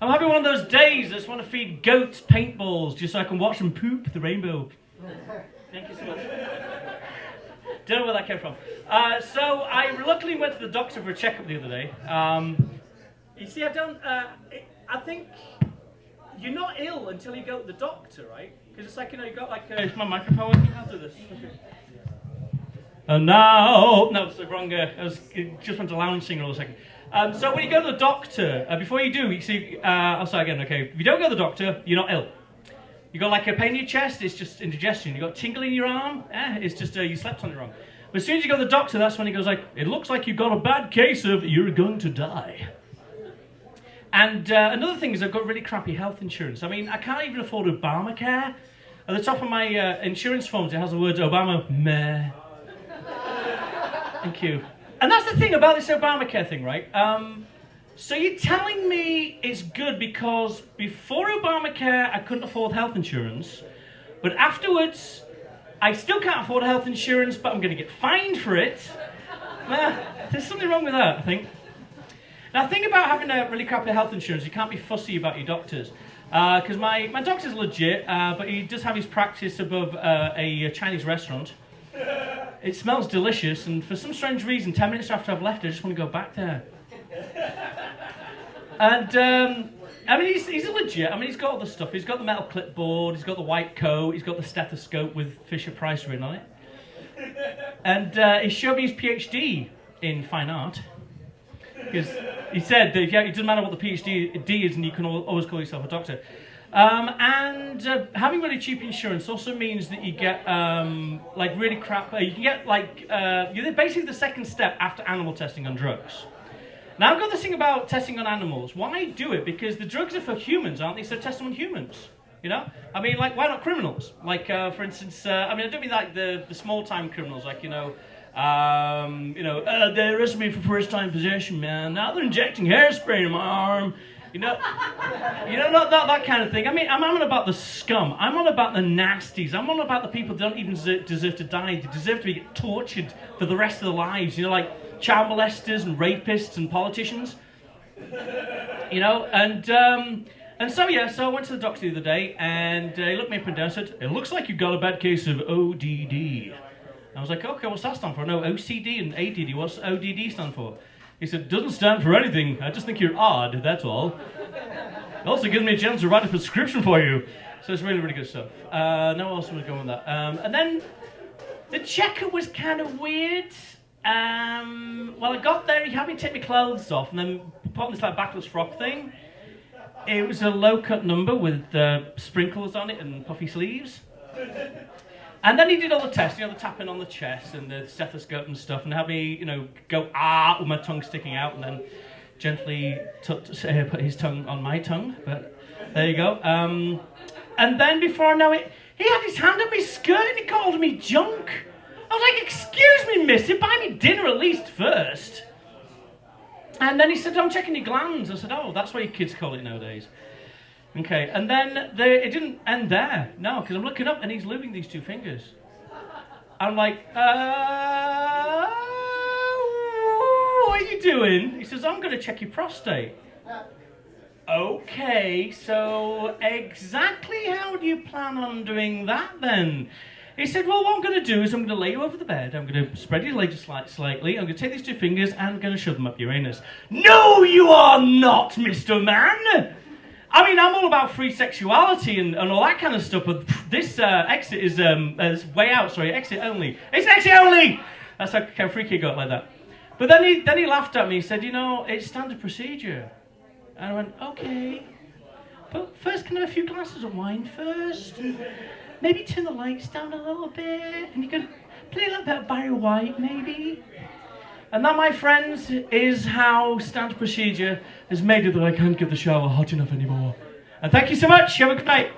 I'm having one of those days. I just want to feed goats paintballs just so I can watch them poop the rainbow. Thank you so much. Don't know where that came from. So I reluctantly went to the doctor for a checkup the other day. You see, I think you're not ill until you go to the doctor, right? Because it's like, you know, you got like... is my microphone working? I'll do this. And now... No, it's the wrong... just went to lounge singer all a second. So when you go to the doctor, before you do, you see... I'll start again, okay. If you don't go to the doctor, you're not ill. You got like a pain in your chest, it's just indigestion. You got tingle in your arm, it's just you slept on it wrong. But as soon as you go to the doctor, that's when he goes like, it looks like you've got a bad case of you're going to die. And another thing is I've got really crappy health insurance. I mean, I can't even afford Obamacare. At the top of my insurance forms, it has the words Obama meh. Thank you. And that's the thing about this Obamacare thing, right? So you're telling me it's good because before Obamacare, I couldn't afford health insurance, but afterwards, I still can't afford health insurance, but I'm going to get fined for it. There's something wrong with that, I think. Now, the thing about having a really crappy health insurance, you can't be fussy about your doctors. Because my doctor's legit, but he does have his practice above a Chinese restaurant. It smells delicious, and for some strange reason, 10 minutes after I've left, I just want to go back there. And, I mean, he's legit. I mean, he's got all the stuff. He's got the metal clipboard, he's got the white coat, he's got the stethoscope with Fisher-Price written on it. And he showed me his PhD in fine art. Because he said that it doesn't matter what the PhD is, and you can always call yourself a doctor. And having really cheap insurance also means that you get, like, really crap... you can get, like... you're basically the second step after animal testing on drugs. Now, I've got this thing about testing on animals. Why do it? Because the drugs are for humans, aren't they? So test them on humans, you know? I mean, like, why not criminals? Like, for instance, I mean, I don't mean like the small-time criminals, like, they arrested me for first-time possession, man. Now they're injecting hairspray in my arm. Not that kind of thing. I mean, I'm on about the scum. I'm on about the nasties. I'm on about the people that don't even deserve to die. They deserve to be tortured for the rest of their lives, like... child molesters and rapists and politicians, and so I went to the doctor the other day, and he looked me up and down and said, it looks like you've got a bad case of ODD. I was like, okay, what's that stand for? No, OCD and ADD, what's ODD stand for? He said, it doesn't stand for anything, I just think you're odd, that's all. It also gives me a chance to write a prescription for you. So it's really, really good stuff. No one else was going with that. And then the checkup was kind of weird. Well, I got there, he had me take my clothes off and then put on this like backless frock thing. It was a low-cut number with sprinkles on it and puffy sleeves. And then he did all the tests, the tapping on the chest and the stethoscope and stuff, and had me, go ah with my tongue sticking out, and then gently put his tongue on my tongue. But there you go. And then before I know it, he had his hand up my skirt and he called me junk. I was like, excuse me, mister, buy me dinner at least first. And then he said, I'm checking your glands. I said, oh, that's what your kids call it nowadays. Okay, and then it didn't end there. No, because I'm looking up and he's lubing these two fingers. I'm like, what are you doing? He says, I'm going to check your prostate. Okay, so exactly how do you plan on doing that then? He said, well, what I'm going to do is I'm going to lay you over the bed, I'm going to spread your legs slightly, I'm going to take these two fingers and I'm going to shove them up your anus. No, you are not, Mr. Man! I mean, I'm all about free sexuality and all that kind of stuff, but this exit is way out, sorry, exit only. It's exit only! That's how freaky it got like that. But then he laughed at me, he said, it's standard procedure. And I went, okay, but first can I have a few glasses of wine first? Maybe turn the lights down a little bit, and you could play a little bit of Barry White, maybe. And that, my friends, is how standard procedure has made it that I can't get the shower hot enough anymore. And thank you so much. Have a good night.